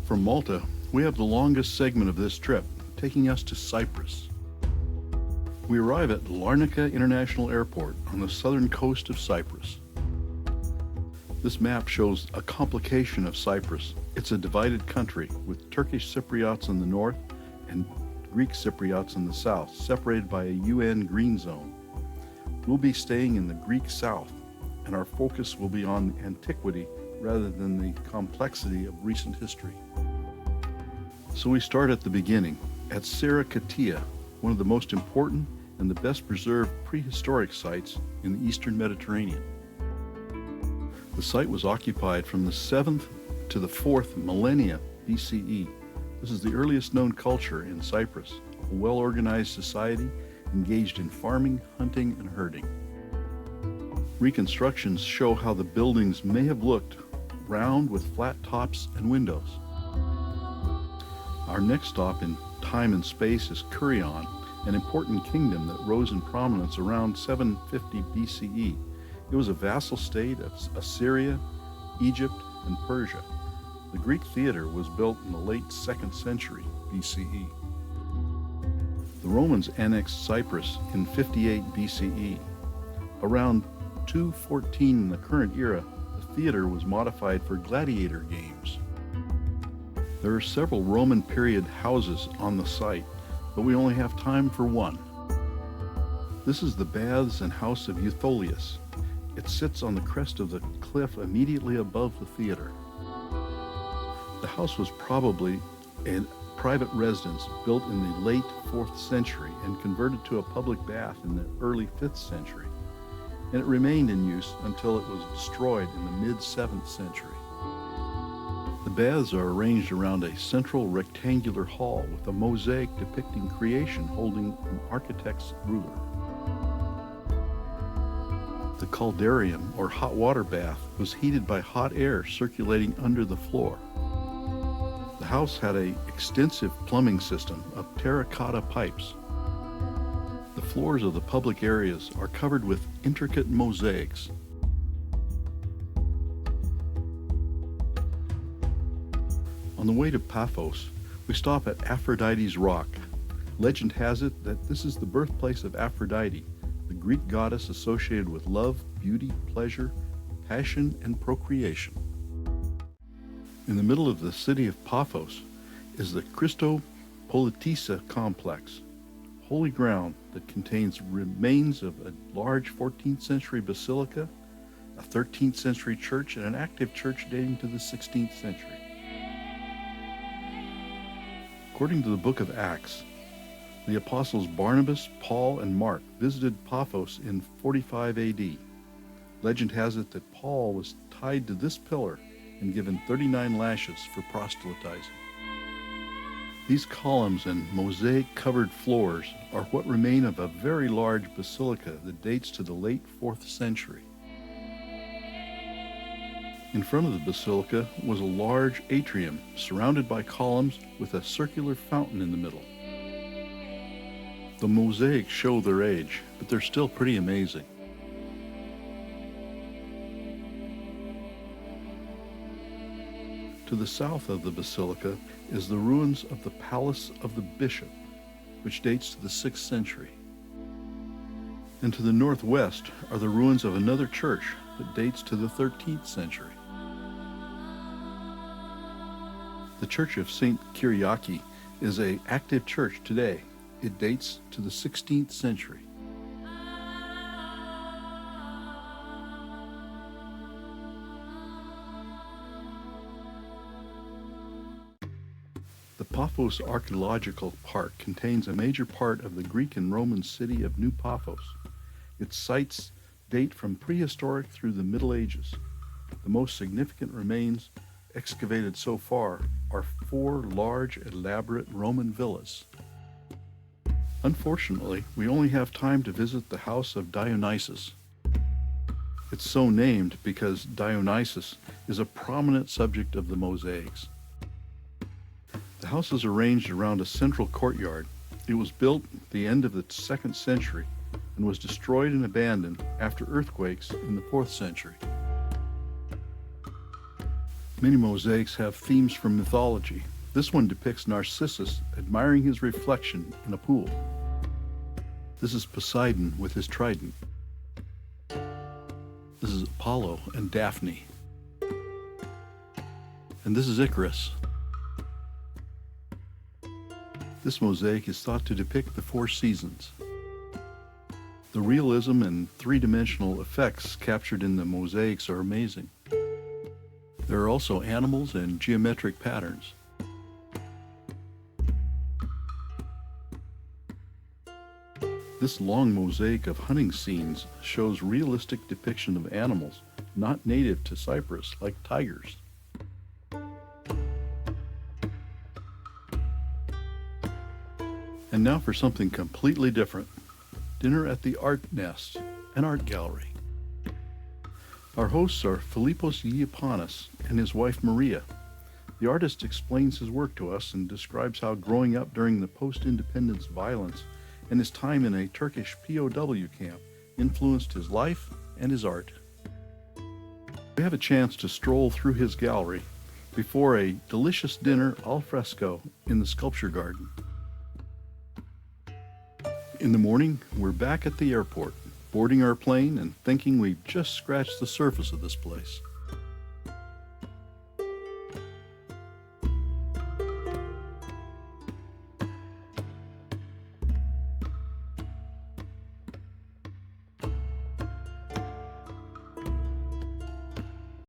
From Malta, we have the longest segment of this trip, taking us to Cyprus. We arrive at Larnaca International Airport on the southern coast of Cyprus. This map shows a complication of Cyprus. It's a divided country with Turkish Cypriots in the north and Greek Cypriots in the south, separated by a UN green zone. We'll be staying in the Greek south, and our focus will be on antiquity rather than the complexity of recent history. So we start at the beginning, at Syrakatia, one of the most important and the best preserved prehistoric sites in the eastern Mediterranean. The site was occupied from the 7th to the 4th millennia BCE. This is the earliest known culture in Cyprus, a well-organized society engaged in farming, hunting, and herding. Reconstructions show how the buildings may have looked, round with flat tops and windows. Our next stop in time and space is Kurion, an important kingdom that rose in prominence around 750 BCE. It was a vassal state of Assyria, Egypt, and Persia. The Greek theater was built in the late 2nd century BCE. The Romans annexed Cyprus in 58 BCE. Around 214 in the current era, the theater was modified for gladiator games. There are several Roman period houses on the site, but we only have time for one. This is the Baths and House of Eutholius. It sits on the crest of the cliff immediately above the theater. The house was probably a private residence built in the late 4th century and converted to a public bath in the early 5th century, and it remained in use until it was destroyed in the mid-7th century. The baths are arranged around a central rectangular hall with a mosaic depicting creation holding an architect's ruler. The caldarium, or hot water bath, was heated by hot air circulating under the floor. The house had an extensive plumbing system of terracotta pipes. The floors of the public areas are covered with intricate mosaics. On the way to Paphos, we stop at Aphrodite's Rock. Legend has it that this is the birthplace of Aphrodite, the Greek goddess associated with love, beauty, pleasure, passion, and procreation. In the middle of the city of Paphos is the Christopolitissa complex, holy ground that contains remains of a large 14th century basilica, a 13th century church, and an active church dating to the 16th century. According to the book of Acts, the apostles Barnabas, Paul, and Mark visited Paphos in 45 AD. Legend has it that Paul was tied to this pillar and given 39 lashes for proselytizing. These columns and mosaic-covered floors are what remain of a very large basilica that dates to the late 4th century. In front of the basilica was a large atrium surrounded by columns with a circular fountain in the middle. The mosaics show their age, but they're still pretty amazing. To the south of the basilica is the ruins of the Palace of the Bishop, which dates to the 6th century. And to the northwest are the ruins of another church that dates to the 13th century. The Church of St. Kyriaki is an active church today. It dates to the 16th century. The Paphos Archaeological Park contains a major part of the Greek and Roman city of New Paphos. Its sites date from prehistoric through the Middle Ages. The most significant remains excavated so far are 4 large, elaborate Roman villas. Unfortunately, we only have time to visit the house of Dionysus. It's so named because Dionysus is a prominent subject of the mosaics. The house is arranged around a central courtyard. It was built at the end of the 2nd century and was destroyed and abandoned after earthquakes in the 4th century. Many mosaics have themes from mythology. This one depicts Narcissus admiring his reflection in a pool. This is Poseidon with his trident. This is Apollo and Daphne. And this is Icarus. This mosaic is thought to depict the four seasons. The realism and three-dimensional effects captured in the mosaics are amazing. There are also animals and geometric patterns. This long mosaic of hunting scenes shows realistic depiction of animals not native to Cyprus, like tigers. And now for something completely different. Dinner at the Art Nest, an art gallery. Our hosts are Philippos Yiapanis and his wife Maria. The artist explains his work to us and describes how growing up during the post-independence violence and his time in a Turkish POW camp influenced his life and his art. We have a chance to stroll through his gallery before a delicious dinner al fresco in the sculpture garden. In the morning, we're back at the airport, boarding our plane and thinking we've just scratched the surface of this place.